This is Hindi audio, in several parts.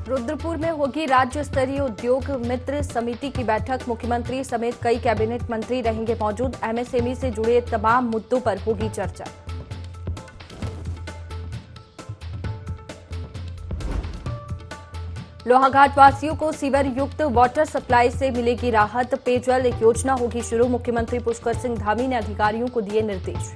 रुद्रपुर में होगी राज्य स्तरीय उद्योग मित्र समिति की बैठक। मुख्यमंत्री समेत कई कैबिनेट मंत्री रहेंगे मौजूद। एमएसएमई से जुड़े तमाम मुद्दों पर होगी चर्चा। लोहाघाट वासियों को सीवर युक्त वाटर सप्लाई से मिलेगी राहत। पेयजल योजना होगी शुरू। मुख्यमंत्री पुष्कर सिंह धामी ने अधिकारियों को दिए निर्देश।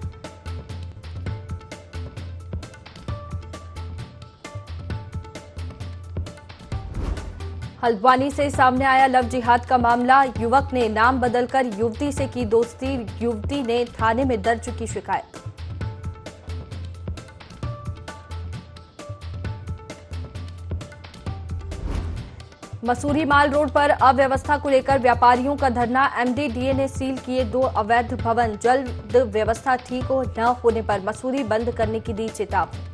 हल्द्वानी से सामने आया लव जिहाद का मामला। युवक ने नाम बदलकर युवती से की दोस्ती। युवती ने थाने में दर्ज की शिकायत। मसूरी माल रोड पर अव्यवस्था को लेकर व्यापारियों का धरना। एमडीडीए ने सील किए 2 अवैध भवन। जल्द व्यवस्था ठीक न होने पर मसूरी बंद करने की दी चेतावनी।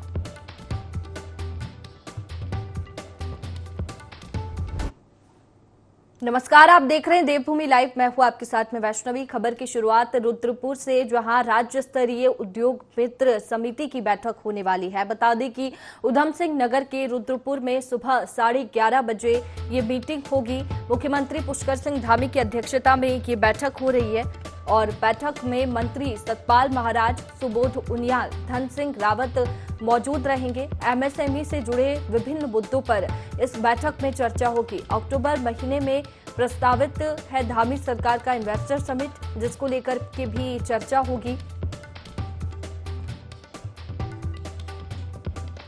नमस्कार, आप देख रहे हैं देवभूमि लाइव। मैं हूं आपके साथ में वैष्णवी। खबर की शुरुआत रुद्रपुर से, जहां राज्य स्तरीय उद्योग मित्र समिति की बैठक होने वाली है। बता दें कि उधम सिंह नगर के रुद्रपुर में सुबह 11:30 बजे ये मीटिंग होगी। मुख्यमंत्री पुष्कर सिंह धामी की अध्यक्षता में ये बैठक हो रही है और बैठक में मंत्री सतपाल महाराज, सुबोध उनियाल, धन सिंह रावत मौजूद रहेंगे। एमएसएमई से जुड़े विभिन्न मुद्दों पर इस बैठक में चर्चा होगी। अक्टूबर महीने में प्रस्तावित है धामी सरकार का इन्वेस्टर समिट, जिसको लेकर के भी चर्चा होगी।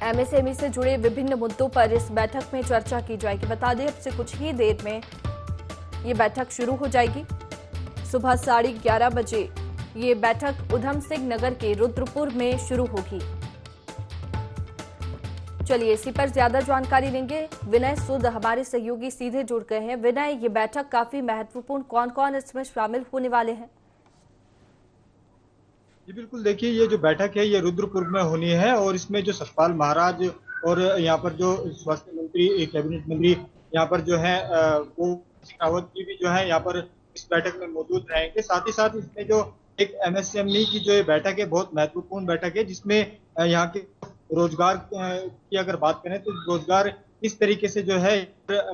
एमएसएमई से जुड़े विभिन्न मुद्दों पर इस बैठक में चर्चा की जाएगी। बता दें, अब से कुछ ही देर में ये बैठक शुरू हो जाएगी। सुबह 11:30 बजे ये बैठक उधम सिंह नगर के रुद्रपुर में शुरू होगी। चलिए इसी पर ज्यादा जानकारी लेंगे। विनय सूद हमारे सहयोगी सीधे जुड़ गए हैं। विनय, ये बैठक काफी महत्वपूर्ण, कौन कौन इसमें शामिल होने वाले हैं? जी बिल्कुल, देखिए ये जो बैठक है ये रुद्रपुर में होनी है और इसमें जो सतपाल महाराज और यहाँ पर जो स्वास्थ्य मंत्री, कैबिनेट मंत्री यहाँ पर जो है वो रावत जी भी जो है यहाँ पर इस बैठक में मौजूद रहेंगे। साथ ही साथ इसमें जो एक एमएसएमई की जो ये बैठक है बहुत महत्वपूर्ण बैठक है, जिसमें यहाँ के रोजगार की अगर बात करें तो रोजगार किस तरीके से जो है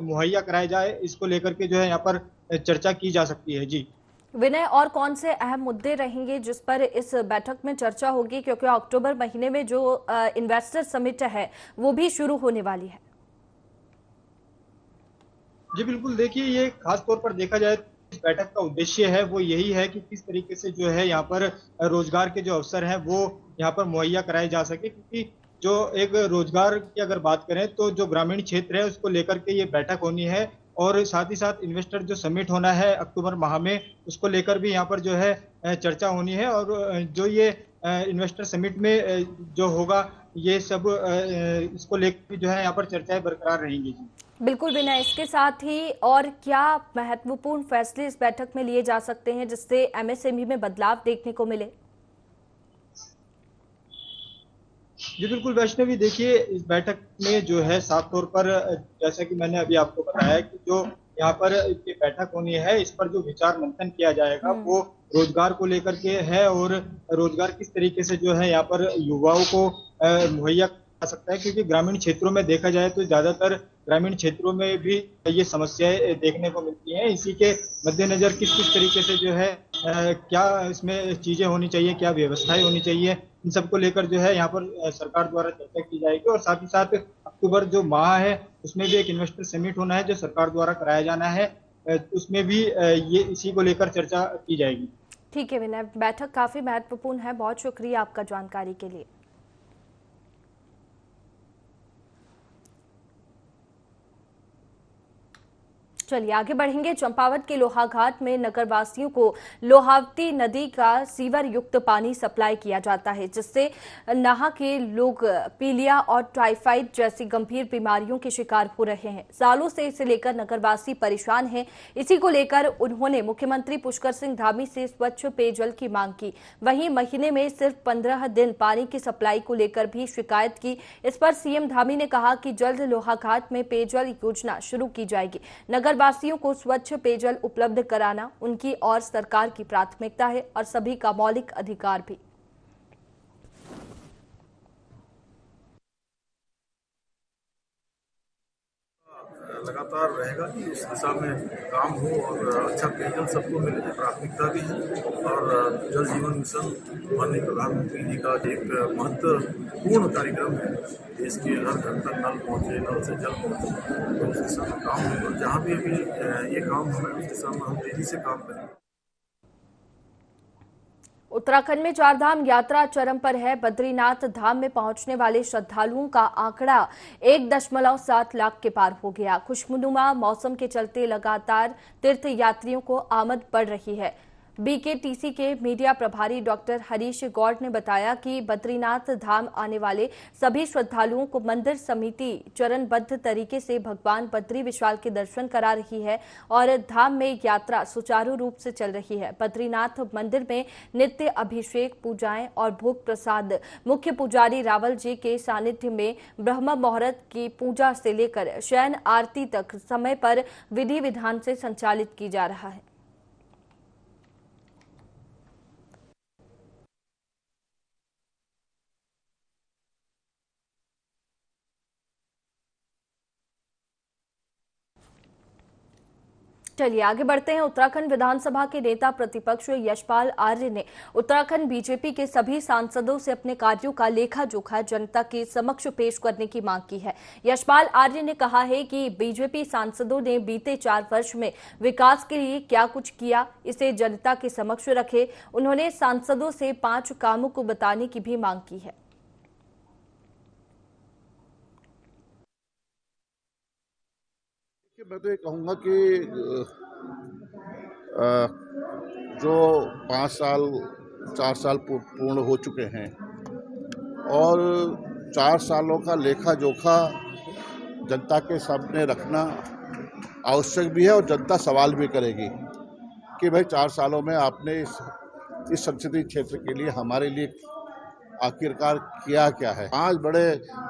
मुहैया कराया जाए, इसको लेकर के जो है यहाँ पर चर्चा की जा सकती है। जी विनय, और कौन से अहम मुद्दे रहेंगे जिस पर इस बैठक में चर्चा होगी, क्योंकि अक्टूबर महीने में जो इन्वेस्टर समिट है वो भी शुरू होने वाली है? जी बिल्कुल, देखिए ये खास तौर पर देखा जाए इस बैठक का उद्देश्य है वो यही है कि किस तरीके से जो है यहाँ पर रोजगार के जो अवसर हैं वो यहाँ पर मुहैया कराए जा सके, क्योंकि जो एक रोजगार की अगर बात करें तो जो ग्रामीण क्षेत्र है उसको लेकर के ये बैठक होनी है और साथ ही साथ इन्वेस्टर जो समिट होना है अक्टूबर माह में, उसको लेकर भी यहाँ पर जो है चर्चा होनी है। और जो ये इन्वेस्टर समिट में जो होगा ये सब इसको लेकर जो है यहाँ पर चर्चाएं बरकरार रहेंगी। जी बिल्कुल विनय, इसके साथ ही और क्या महत्वपूर्ण फैसले इस बैठक में लिए जा सकते हैं जिससे एमएसएमई में बदलाव देखने को मिले? जी बिल्कुल वैष्णवी, देखिए इस बैठक में जो है साफ तौर पर जैसा कि मैंने अभी आपको बताया कि जो यहाँ पर ये बैठक होनी है इस पर जो विचार मंथन किया जाएगा वो रोजगार को लेकर के है और रोजगार किस तरीके से जो है यहाँ पर युवाओं को मुहैया करा सकता है, क्योंकि ग्रामीण क्षेत्रों में देखा जाए तो ज्यादातर ग्रामीण क्षेत्रों में भी ये समस्याएं देखने को मिलती हैं। इसी के मद्देनजर किस किस तरीके से जो है क्या इसमें चीजें होनी चाहिए, क्या व्यवस्थाएं होनी चाहिए, इन सबको लेकर जो है यहाँ पर सरकार द्वारा चर्चा की जाएगी। और साथ ही साथ अक्टूबर जो माह है उसमें भी एक इन्वेस्टर समिट होना है जो सरकार द्वारा कराया जाना है, उसमें भी ये इसी को लेकर चर्चा की जाएगी। ठीक है विनय, बैठक काफी महत्वपूर्ण है। बहुत शुक्रिया आपका जानकारी के लिए। चलिए आगे बढ़ेंगे। चंपावत के लोहाघाट में नगरवासियों को लोहावती नदी का सीवर युक्त पानी सप्लाई किया जाता है, जिससे नहा के लोग पीलिया और टाइफाइड जैसी गंभीर बीमारियों के शिकार हो रहे हैं। सालों से इसे लेकर नगरवासी परेशान हैं। इसी को लेकर उन्होंने मुख्यमंत्री पुष्कर सिंह धामी से स्वच्छ पेयजल की मांग की। वहीं महीने में सिर्फ 15 दिन पानी की सप्लाई को लेकर भी शिकायत की। इस पर सीएम धामी ने कहा कि जल्द लोहाघाट में पेयजल योजना शुरू की जाएगी। नगरवासियों को स्वच्छ पेयजल उपलब्ध कराना उनकी और सरकार की प्राथमिकता है और सभी का मौलिक अधिकार भी। लगातार रहेगा कि इस दिशा में काम हो और अच्छा पेयजल सबको मिले, प्राथमिकता भी है। और जल जीवन मिशन माननीय प्रधानमंत्री जी का एक महत्वपूर्ण कार्यक्रम है। देश के हर घर तक नल पहुँचे, नल से जल पहुँचे, तो उस दिशा में काम होगा। जहाँ भी अभी ये काम हो रहा है उस दिशा में हम तेजी से काम करेंगे। उत्तराखंड में चारधाम यात्रा चरम पर है। बद्रीनाथ धाम में पहुंचने वाले श्रद्धालुओं का आंकड़ा 1.7 लाख के पार हो गया। खुशनुमा मौसम के चलते लगातार तीर्थ यात्रियों को आमद बढ़ रही है। बीकेटीसी के मीडिया प्रभारी डॉक्टर हरीश गौड़ ने बताया कि बद्रीनाथ धाम आने वाले सभी श्रद्धालुओं को मंदिर समिति चरणबद्ध तरीके से भगवान बद्री विशाल के दर्शन करा रही है और धाम में यात्रा सुचारू रूप से चल रही है। बद्रीनाथ मंदिर में नित्य अभिषेक, पूजाएं और भोग प्रसाद मुख्य पुजारी रावल जी के सानिध्य में ब्रह्म मुहूर्त की पूजा से लेकर शयन आरती तक समय पर विधि विधान से संचालित की जा रहा है। चलिए आगे बढ़ते हैं। उत्तराखंड विधानसभा के नेता प्रतिपक्ष यशपाल आर्य ने उत्तराखंड बीजेपी के सभी सांसदों से अपने कार्यों का लेखा जोखा जनता के समक्ष पेश करने की मांग की है। यशपाल आर्य ने कहा है कि बीजेपी सांसदों ने बीते 4 वर्ष में विकास के लिए क्या कुछ किया, इसे जनता के समक्ष रखे। उन्होंने सांसदों से 5 कामों को बताने की भी मांग की है। मैं तो ये कहूँगा कि जो 5 साल 4 साल पूर्ण हो चुके हैं और 4 सालों का लेखा जोखा जनता के सामने रखना आवश्यक भी है और जनता सवाल भी करेगी कि भाई 4 सालों में आपने इस संसदीय क्षेत्र के लिए हमारे लिए आखिरकार किया क्या है। 5 बड़े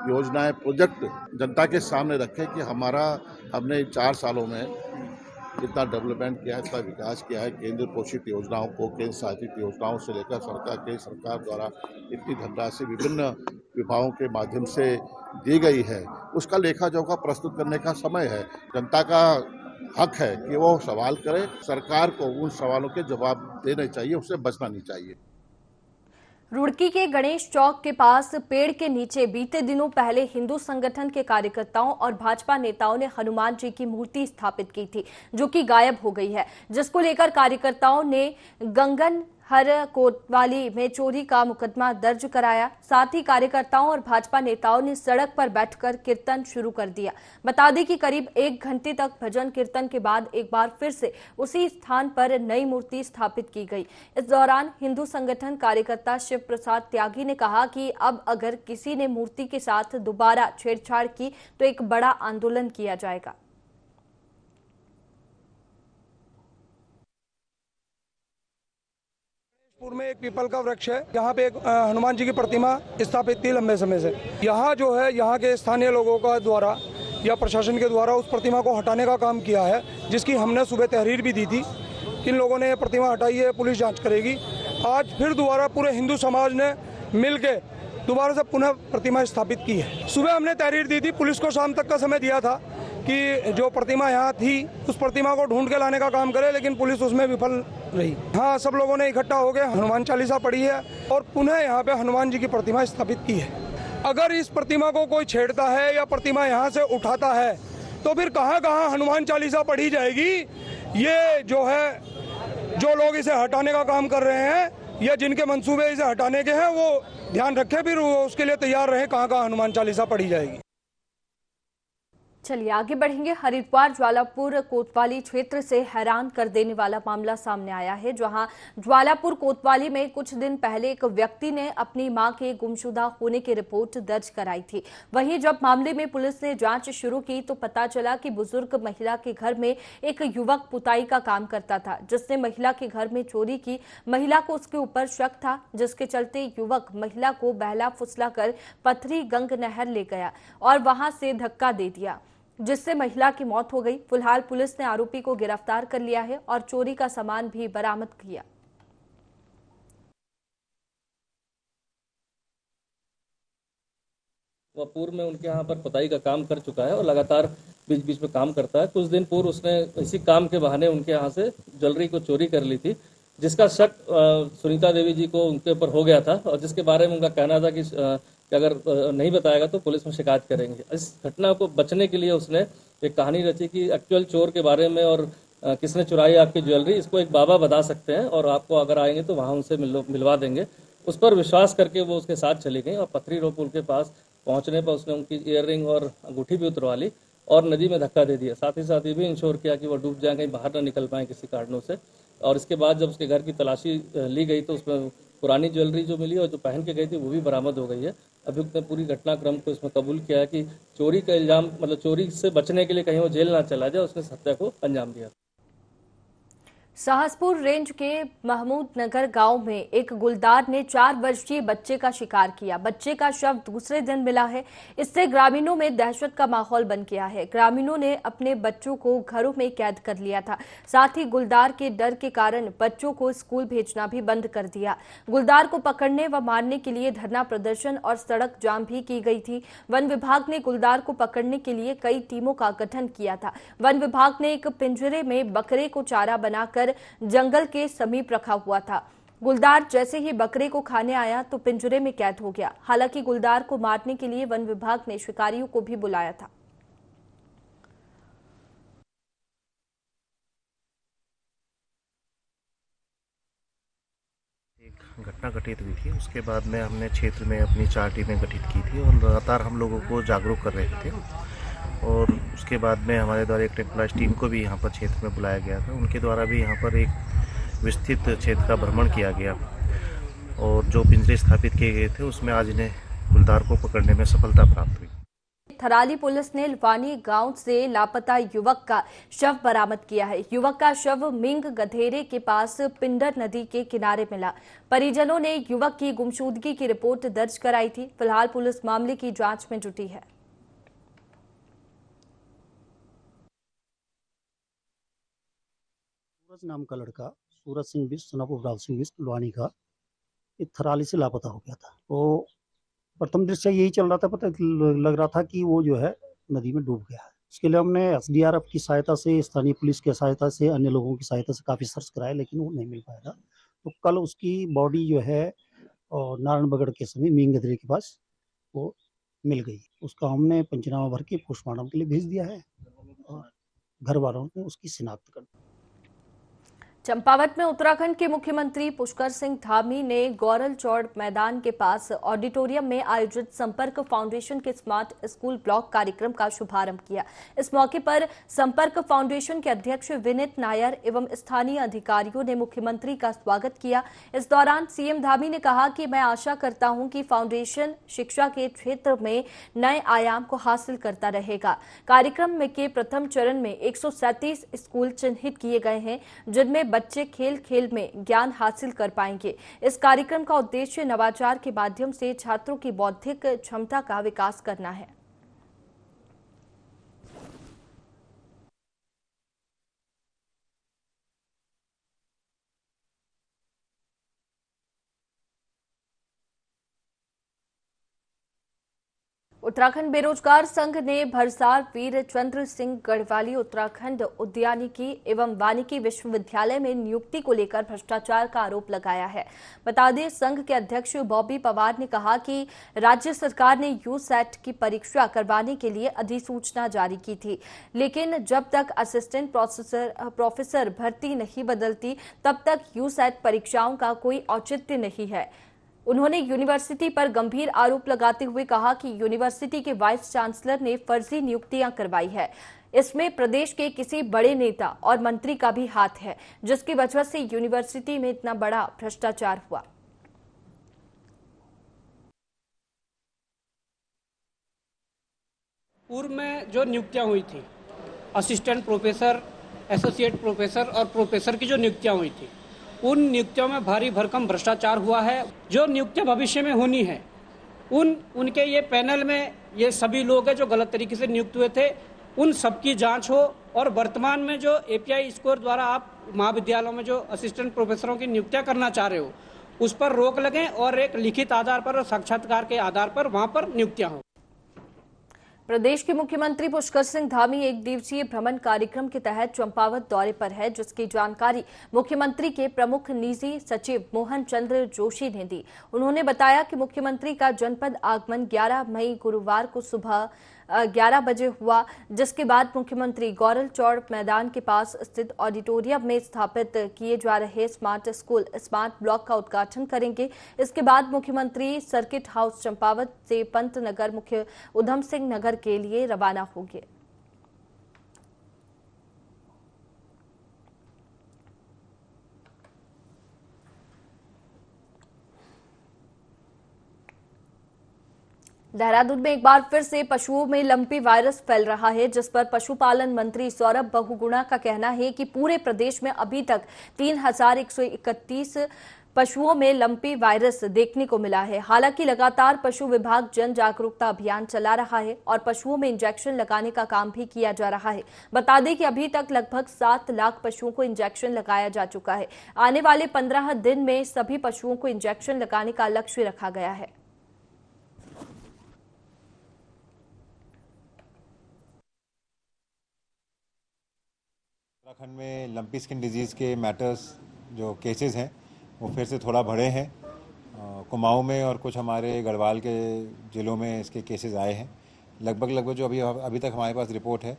योजनाएं, प्रोजेक्ट जनता के सामने रखे कि हमने 4 सालों में इतना डेवलपमेंट किया है, इतना विकास किया है। केंद्र पोषित योजनाओं को केंद्र शासित योजनाओं से लेकर सरकार द्वारा इतनी धनराशि विभिन्न विभागों के माध्यम से दी गई है, उसका लेखा जोखा प्रस्तुत करने का समय है। जनता का हक है कि वो सवाल करे, सरकार को उन सवालों के जवाब देने चाहिए, उससे बचना नहीं चाहिए। रुड़की के गणेश चौक के पास पेड़ के नीचे बीते दिनों पहले हिंदू संगठन के कार्यकर्ताओं और भाजपा नेताओं ने हनुमान जी की मूर्ति स्थापित की थी, जो कि गायब हो गई है, जिसको लेकर कार्यकर्ताओं ने गंगन हर कोतवाली में चोरी का मुकदमा दर्ज कराया। साथ ही कार्यकर्ताओं और भाजपा नेताओं ने सड़क पर बैठकर कीर्तन शुरू कर दिया। बता दें कि करीब 1 घंटे तक भजन कीर्तन के बाद एक बार फिर से उसी स्थान पर नई मूर्ति स्थापित की गई। इस दौरान हिंदू संगठन कार्यकर्ता शिव प्रसाद त्यागी ने कहा कि अब अगर किसी ने मूर्ति के साथ दोबारा छेड़छाड़ की तो एक बड़ा आंदोलन किया जाएगा। में एक पीपल का वृक्ष है, यहाँ पे एक हनुमान जी की प्रतिमा स्थापित थी लंबे समय से। यहाँ जो है यहाँ के स्थानीय लोगों का द्वारा या प्रशासन के द्वारा उस प्रतिमा को हटाने का काम किया है, जिसकी हमने सुबह तहरीर भी दी थी। किन लोगों ने प्रतिमा हटाई है पुलिस जांच करेगी। आज फिर दोबारा पूरे हिंदू समाज ने मिल के दोबारा से पुनः प्रतिमा स्थापित की है। सुबह हमने तहरीर दी थी, पुलिस को शाम तक का समय दिया था कि जो प्रतिमा यहाँ थी उस प्रतिमा को ढूंढ के लाने का काम करे, लेकिन पुलिस उसमें विफल रही। हाँ, सब लोगों ने इकट्ठा हो गए, हनुमान चालीसा पढ़ी है और पुनः यहाँ पे हनुमान जी की प्रतिमा स्थापित की है। अगर इस प्रतिमा को कोई छेड़ता है या प्रतिमा यहाँ से उठाता है तो फिर कहाँ कहाँ हनुमान चालीसा पढ़ी जाएगी। ये जो है, जो लोग इसे हटाने का काम कर रहे हैं या जिनके मंसूबे इसे हटाने के हैं, वो ध्यान रखें, फिर उसके लिए तैयार रहें कहाँ कहाँ हनुमान चालीसा पढ़ी जाएगी। चलिए आगे बढ़ेंगे। हरिद्वार ज्वालापुर कोतवाली क्षेत्र से हैरान कर देने वाला मामला सामने आया है, जहां ज्वालापुर कोतवाली में कुछ दिन पहले एक व्यक्ति ने अपनी मां के गुमशुदा होने की रिपोर्ट दर्ज कराई थी। वहीं जब मामले में पुलिस ने जांच शुरू की तो पता चला कि बुजुर्ग महिला के घर में एक युवक पुताई का काम करता था, जिसने महिला के घर में चोरी की। महिला को उसके ऊपर शक था, जिसके चलते युवक महिला को बहला फुसला कर पथरी गंग नहर ले गया और वहां से धक्का दे दिया, जिससे महिला की मौत हो गई। फिलहाल पुलिस ने आरोपी को गिरफ्तार कर लिया है और चोरी का सामान भी बरामद किया। वह पूर्व में उनके यहाँ पर पुताई का काम कर चुका है और लगातार बीच बीच में काम करता है। कुछ दिन पूर्व उसने इसी काम के बहाने उनके यहाँ से ज्वेलरी को चोरी कर ली थी, जिसका शक सुनीता देवी जी को उनके ऊपर हो गया था और जिसके बारे में उनका कहना था कि अगर नहीं बताएगा तो पुलिस में शिकायत करेंगे। इस घटना को बचने के लिए उसने एक कहानी रची कि एक्चुअल चोर के बारे में और किसने चुराई आपकी ज्वेलरी, इसको एक बाबा बता सकते हैं और आपको अगर आएंगे तो वहाँ उनसे मिलवा देंगे। उस पर विश्वास करके वो उसके साथ चली गई और पथरी रो पुल के पास पहुँचने पर उसने उनकी ईयररिंग और अंगूठी भी उतरवा ली और नदी में धक्का दे दिया। साथ ही साथ ये भी इंश्योर किया कि वो डूब जाए, कहीं बाहर ना निकल पाए किसी कारणों से। और इसके बाद जब उसके घर की तलाशी ली गई तो उसमें पुरानी ज्वेलरी जो मिली और जो पहन के गई थी वो भी बरामद हो गई है। अभियुक्त ने पूरी घटनाक्रम को इसमें कबूल किया है कि चोरी का इल्जाम, मतलब चोरी से बचने के लिए कहीं वो जेल ना चला जाए, उसने हत्या को अंजाम दिया। शाहजपुर रेंज के महमूद नगर गांव में एक गुलदार ने 4 वर्षीय बच्चे का शिकार किया। बच्चे का शव दूसरे दिन मिला है। इससे ग्रामीणों में दहशत का माहौल बन गया है। ग्रामीणों ने अपने बच्चों को घरों में कैद कर लिया था। साथ ही गुलदार के डर के कारण बच्चों को स्कूल भेजना भी बंद कर दिया। गुलदार को पकड़ने व मारने के लिए धरना प्रदर्शन और सड़क जाम भी की गई थी। वन विभाग ने गुलदार को पकड़ने के लिए कई टीमों का गठन किया था। वन विभाग ने एक पिंजरे में बकरे को चारा बनाकर जंगल के समीप रखा हुआ था। गुलदार जैसे ही बकरे को खाने आया तो पिंजरे में कैद हो गया। हालांकि गुलदार को मारने के लिए वन विभाग ने शिकारियों को भी बुलाया था। एक घटना घटित हुई थी, उसके बाद में हमने क्षेत्र में अपनी 4 टीमें गठित की थी और लगातार हम लोगों को जागरूक कर रहे थे। और उसके बाद में हमारे द्वारा एक टेक्नोलॉजी टीम को भी यहाँ पर क्षेत्र में बुलाया गया था। उनके द्वारा भी यहाँ पर एक विस्तृत क्षेत्र का भ्रमण किया गया और जो पिंजरे स्थापित किए गए थे उसमें आज इन्हें गुलदार को पकड़ने में सफलता प्राप्त हुई। थराली पुलिस ने लवानी गांव से लापता युवक का शव बरामद किया है। युवक का शव मिंग गधेरे के पास पिंडर नदी के किनारे मिला। परिजनों ने युवक की गुमशुदगी की रिपोर्ट दर्ज कराई थी। फिलहाल पुलिस मामले की जांच में जुटी है। सूरज नाम का लड़का, सूरज सिंह बिष्ट, सन ऑफ राव सिंह बिष्ट, लवानी का, एक थराली से लापता हो गया था। तो प्रथम दृष्टया यही चल रहा था, पता लग रहा था कि वो जो है नदी में डूब गया है। उसके लिए हमने SDRF की सहायता से, स्थानीय पुलिस की सहायता से, अन्य लोगों की सहायता से काफ़ी सर्च कराया, लेकिन वो नहीं मिल पाया था। तो कल उसकी बॉडी जो है नारायणबगड़ के समीप मींग गधेरे के पास वो मिल गई। उसका हमने पंचनामा भर के पोस्टमार्टम के लिए भेज दिया है और घर वालों ने उसकी शिनाख्त कर दी। चंपावत में उत्तराखंड के मुख्यमंत्री पुष्कर सिंह धामी ने गौरल चौड़ मैदान के पास ऑडिटोरियम में आयोजित संपर्क फाउंडेशन के स्मार्ट स्कूल ब्लॉक कार्यक्रम का शुभारंभ किया। इस मौके पर संपर्क फाउंडेशन के अध्यक्ष विनीत नायर एवं स्थानीय अधिकारियों ने मुख्यमंत्री का स्वागत किया। इस दौरान सीएम धामी ने कहा कि मैं आशा करता हूं कि फाउंडेशन शिक्षा के क्षेत्र में नए आयाम को हासिल करता रहेगा। कार्यक्रम में के प्रथम चरण में 137 स्कूल चिन्हित किए गए हैं, जिनमें बच्चे खेल खेल में ज्ञान हासिल कर पाएंगे। इस कार्यक्रम का उद्देश्य नवाचार के माध्यम से छात्रों की बौद्धिक क्षमता का विकास करना है। उत्तराखंड बेरोजगार संघ ने भरसार वीर चंद्र सिंह गढ़वाली उत्तराखंड उद्यानिकी एवं वानिकी विश्वविद्यालय में नियुक्ति को लेकर भ्रष्टाचार का आरोप लगाया है। बता दें, संघ के अध्यक्ष बॉबी पवार ने कहा कि राज्य सरकार ने यूसेट की परीक्षा करवाने के लिए अधिसूचना जारी की थी, लेकिन जब तक असिस्टेंट प्रोफेसर भर्ती नहीं बदलती तब तक यूसेट परीक्षाओं का कोई औचित्य नहीं है। उन्होंने यूनिवर्सिटी पर गंभीर आरोप लगाते हुए कहा कि यूनिवर्सिटी के वाइस चांसलर ने फर्जी नियुक्तियां करवाई है। इसमें प्रदेश के किसी बड़े नेता और मंत्री का भी हाथ है, जिसकी वजह से यूनिवर्सिटी में इतना बड़ा भ्रष्टाचार हुआ। पूर्व में जो नियुक्तियां हुई थी, असिस्टेंट प्रोफेसर, एसोसिएट प्रोफेसर और प्रोफेसर की जो नियुक्तियां हुई थी, उन नियुक्तियों में भारी भरकम भ्रष्टाचार हुआ है। जो नियुक्तियां भविष्य में होनी है, उनके ये पैनल में ये सभी लोग हैं जो गलत तरीके से नियुक्त हुए थे, उन सबकी जांच हो और वर्तमान में जो API स्कोर द्वारा आप महाविद्यालयों में जो असिस्टेंट प्रोफेसरों की नियुक्तियां करना चाह रहे हो, उस पर रोक लगें और एक लिखित आधार पर और साक्षात्कार के आधार पर वहां पर नियुक्तियां हो। प्रदेश के मुख्यमंत्री पुष्कर सिंह धामी एक दिवसीय भ्रमण कार्यक्रम के तहत चंपावत दौरे पर है, जिसकी जानकारी मुख्यमंत्री के प्रमुख निजी सचिव मोहन चंद्र जोशी ने दी। उन्होंने बताया कि मुख्यमंत्री का जनपद आगमन 11 मई गुरुवार को सुबह 11 बजे हुआ, जिसके बाद मुख्यमंत्री गौरल चौड़ मैदान के पास स्थित ऑडिटोरियम में स्थापित किए जा रहे स्मार्ट स्कूल स्मार्ट ब्लॉक का उद्घाटन करेंगे। इसके बाद मुख्यमंत्री सर्किट हाउस चंपावत से पंत नगर मुख्य उधम सिंह नगर के लिए रवाना होंगे। देहरादून में एक बार फिर से पशुओं में लंपी वायरस फैल रहा है, जिस पर पशुपालन मंत्री सौरभ बहुगुणा का कहना है कि पूरे प्रदेश में अभी तक 3131 पशुओं में लंपी वायरस देखने को मिला है। हालांकि लगातार पशु विभाग जन जागरूकता अभियान चला रहा है और पशुओं में इंजेक्शन लगाने का काम भी किया जा रहा है। बता दें कि अभी तक लगभग 7 लाख पशुओं को इंजेक्शन लगाया जा चुका है। आने वाले 15 दिन में सभी पशुओं को इंजेक्शन लगाने का लक्ष्य रखा गया है। उत्तराखंड में लंपी स्किन डिजीज़ के मैटर्स जो केसेस हैं वो फिर से थोड़ा बढ़े हैं। कुमाऊं में और कुछ हमारे गढ़वाल के ज़िलों में इसके केसेस आए हैं। लगभग जो अभी तक हमारे पास रिपोर्ट है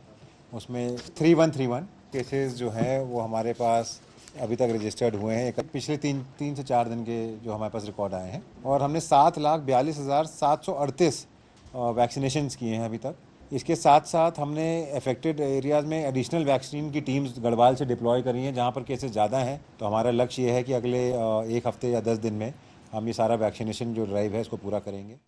उसमें 3131 केसेस जो हैं वो हमारे पास अभी तक रजिस्टर्ड हुए हैं। पिछले तीन से 4 दिन के जो हमारे पास रिकॉर्ड आए हैं और हमने 7,42,738 वैक्सीनेशंस किए हैं अभी तक। इसके साथ साथ हमने अफेक्टेड एरियाज़ में एडिशनल वैक्सीन की टीम्स गढ़वाल से डिप्लॉय करी हैं जहां पर केसेस ज़्यादा हैं। तो हमारा लक्ष्य ये है कि अगले 1 हफ्ते या 10 दिन में हम ये सारा वैक्सीनेशन जो ड्राइव है इसको पूरा करेंगे।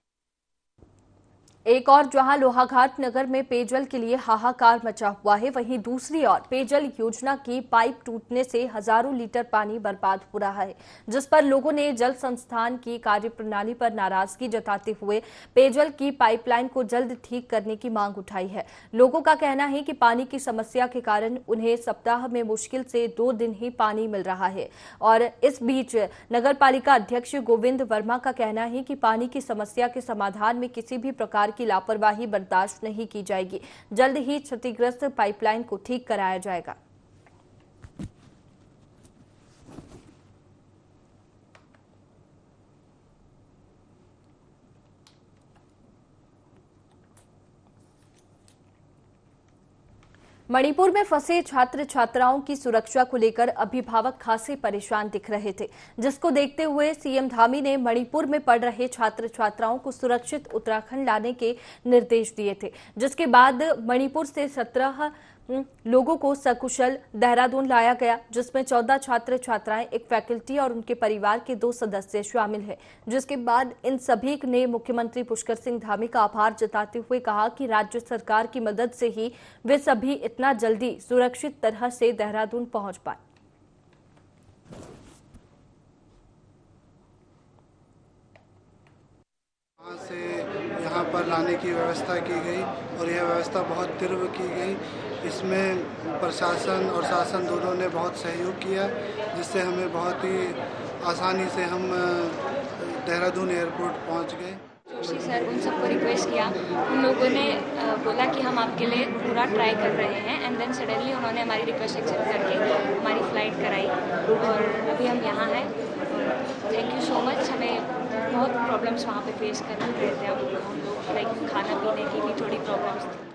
एक और जहां लोहाघाट नगर में पेयजल के लिए हाहाकार मचा हुआ है, वहीं दूसरी ओर पेयजल योजना की पाइप टूटने से हजारों लीटर पानी बर्बाद हो रहा है, जिस पर लोगों ने जल संस्थान की कार्यप्रणाली पर नाराजगी जताते हुए पेयजल की पाइपलाइन को जल्द ठीक करने की मांग उठाई है। लोगों का कहना है कि पानी की समस्या के कारण उन्हें सप्ताह में मुश्किल से 2 दिन ही पानी मिल रहा है और इस बीच नगरपालिका अध्यक्ष गोविंद वर्मा का कहना है कि पानी की समस्या के समाधान में किसी भी प्रकार की लापरवाही बर्दाश्त नहीं की जाएगी। जल्द ही क्षतिग्रस्त पाइपलाइन को ठीक कराया जाएगा। मणिपुर में फंसे छात्र छात्राओं की सुरक्षा को लेकर अभिभावक खासे परेशान दिख रहे थे, जिसको देखते हुए सीएम धामी ने मणिपुर में पढ़ रहे छात्र छात्राओं को सुरक्षित उत्तराखंड लाने के निर्देश दिए थे, जिसके बाद मणिपुर से 17 लोगों को सकुशल देहरादून लाया गया, जिसमें 14 छात्र छात्राएं, एक फैकल्टी और उनके परिवार के 2 सदस्य शामिल हैं। जिसके बाद इन सभी ने मुख्यमंत्री पुष्कर सिंह धामी का आभार जताते हुए कहा कि राज्य सरकार की मदद से ही वे सभी इतना जल्दी सुरक्षित तरह से देहरादून पहुंच पाए। से यहाँ पर लाने की व्यवस्था की गई और यह व्यवस्था बहुत तीव्र की गई। इसमें प्रशासन और शासन दोनों ने बहुत सहयोग किया, जिससे हमें बहुत ही आसानी से हम देहरादून एयरपोर्ट पहुँच गए। जोशी सर उन सबको रिक्वेस्ट किया, उन लोगों ने बोला कि हम आपके लिए पूरा ट्राई कर रहे हैं एंड देन सडनली उन्होंने हमारी रिक्वेस्ट एक्सेप्ट करके हमारी फ़्लाइट कराई और अभी हम यहाँ हैं। Thank you so much. हमें बहुत प्रॉब्लम्स वहाँ पे फेस कर रहे थे हम लोग, लाइक खाना पीने की भी थोड़ी प्रॉब्लम्स थी।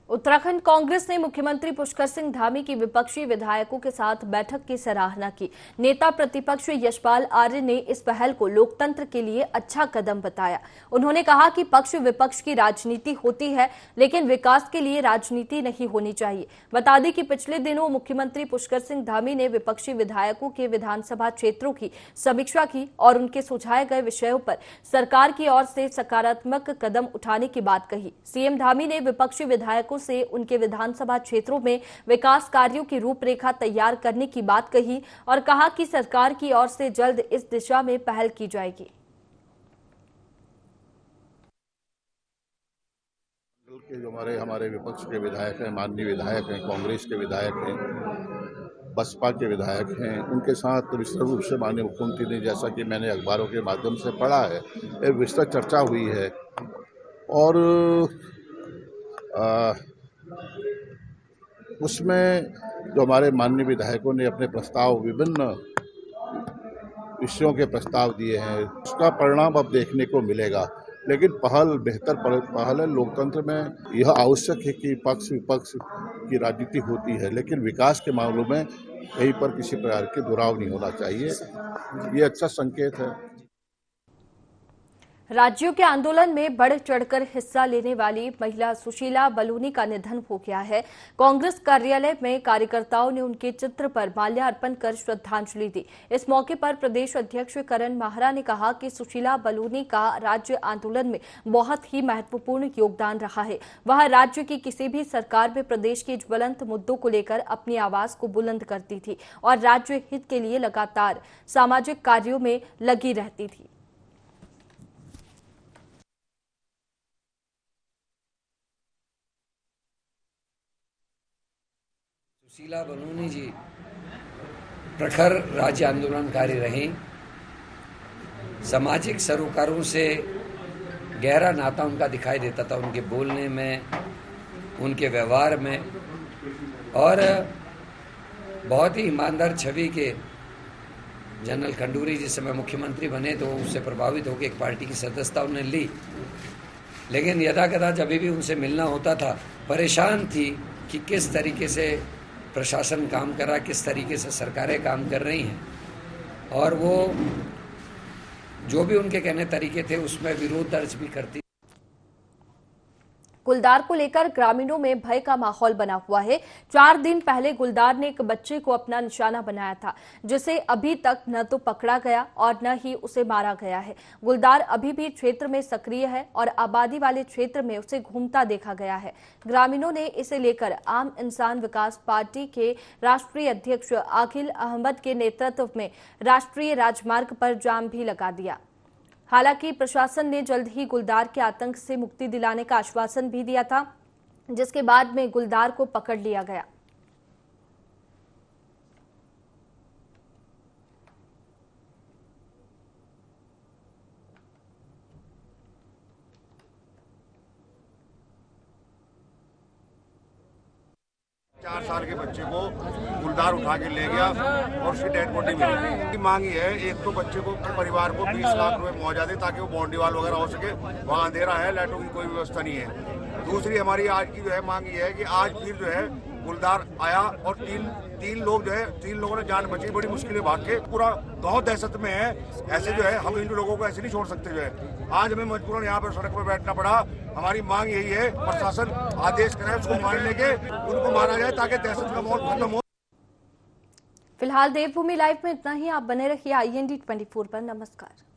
उत्तराखंड कांग्रेस ने मुख्यमंत्री पुष्कर सिंह धामी की विपक्षी विधायकों के साथ बैठक की सराहना की। नेता प्रतिपक्ष यशपाल आर्य ने इस पहल को लोकतंत्र के लिए अच्छा कदम बताया। उन्होंने कहा कि पक्ष विपक्ष की राजनीति होती है, लेकिन विकास के लिए राजनीति नहीं होनी चाहिए। बता दें कि पिछले दिनों मुख्यमंत्री पुष्कर सिंह धामी ने विपक्षी विधायकों के विधानसभा क्षेत्रों की समीक्षा की और उनके सुझाए गए विषयों पर सरकार की ओर से सकारात्मक कदम उठाने की बात कही। सीएम धामी ने विपक्षी विधायकों से उनके विधानसभा क्षेत्रों में विकास कार्यों की रूपरेखा तैयार करने की बात कही और कहा कि सरकार की ओर से जल्द इस दिशा में पहल की जाएगी। जो हमारे विपक्ष के विधायक हैं, माननीय विधायक हैं, कांग्रेस के विधायक हैं, बसपा के विधायक हैं, उनके साथ विस्तृत रूप से माननीय मुख्यमंत्री ने, जैसा कि मैंने अखबारों के माध्यम से पढ़ा है, एक विस्तृत चर्चा हुई है और उसमें जो हमारे माननीय विधायकों ने अपने प्रस्ताव, विभिन्न विषयों के प्रस्ताव दिए हैं, उसका परिणाम अब देखने को मिलेगा। लेकिन बेहतर पहल है। लोकतंत्र में यह आवश्यक है कि पक्ष विपक्ष की राजनीति होती है, लेकिन विकास के मामलों में कहीं पर किसी प्रकार के दुराव नहीं होना चाहिए। ये अच्छा संकेत है। राज्यों के आंदोलन में बढ़ चढ़कर हिस्सा लेने वाली महिला सुशीला बलूनी का निधन हो गया है। कांग्रेस कार्यालय में कार्यकर्ताओं ने उनके चित्र पर माल्यार्पण कर श्रद्धांजलि दी। इस मौके पर प्रदेश अध्यक्ष करण माहरा ने कहा कि सुशीला बलूनी का राज्य आंदोलन में बहुत ही महत्वपूर्ण योगदान रहा है। वह राज्य की किसी भी सरकार में प्रदेश के ज्वलंत मुद्दों को लेकर अपनी आवाज को बुलंद करती थी और राज्य हित के लिए लगातार सामाजिक कार्यों में लगी रहती थी। सुशीला बलूनी जी प्रखर राज्य आंदोलनकारी रहीं। सामाजिक सरोकारों से गहरा नाता उनका दिखाई देता था, उनके बोलने में, उनके व्यवहार में, और बहुत ही ईमानदार छवि के जनरल खंडूरी जिस समय मुख्यमंत्री बने तो उससे प्रभावित होकर एक पार्टी की सदस्यता उन्होंने ली। लेकिन यदाकदा जब भी उनसे मिलना होता था, परेशान थी कि किस तरीके से प्रशासन काम कर रहा, किस तरीके से सरकारें काम कर रही हैं, और वो जो भी उनके कहने तरीके थे उसमें विरोध दर्ज भी करती। गुलदार को लेकर ग्रामीणों में भय का माहौल बना हुआ है। 4 दिन पहले गुलदार ने एक बच्चे को अपना निशाना बनाया था, जिसे अभी तक न तो पकड़ा गया और न ही उसे मारा गया है। गुलदार अभी भी क्षेत्र में सक्रिय है और आबादी वाले क्षेत्र में उसे घूमता देखा गया है। ग्रामीणों ने इसे लेकर आम इंसान विकास पार्टी के राष्ट्रीय अध्यक्ष आखिल अहमद के नेतृत्व में राष्ट्रीय राजमार्ग पर जाम भी लगा दिया। हालांकि प्रशासन ने जल्द ही गुलदार के आतंक से मुक्ति दिलाने का आश्वासन भी दिया था, जिसके बाद में गुलदार को पकड़ लिया गया। चार साल के बच्चे को गुलदार उठा के ले गया और उसकी डेड बॉडी मिली। मांगी है, एक तो बच्चे को परिवार को 20 लाख रुपए मुआवजा दे ताकि वो बाउंड्री वाल वगैरह हो सके। वहाँ अंधेरा है, लाइटों की कोई व्यवस्था नहीं है। दूसरी हमारी आज की जो है मांगी है कि आज फिर जो है गुलदार आया और तीन लोगों ने जान बची, बड़ी मुश्किलें भाग के। पूरा गाँव दहशत में है। ऐसे जो है हम इन लोगों को ऐसे नहीं छोड़ सकते। जो है आज हमें मजबूरन यहाँ पर सड़क पर बैठना पड़ा। हमारी मांग यही है, प्रशासन आदेश करे उसको मारने के, उनको मारा जाए ताकि दहशत का माहौल खत्म हो। फिलहाल देवभूमि लाइव में इतना ही। आप बने रहिए IND 24 पर। नमस्कार।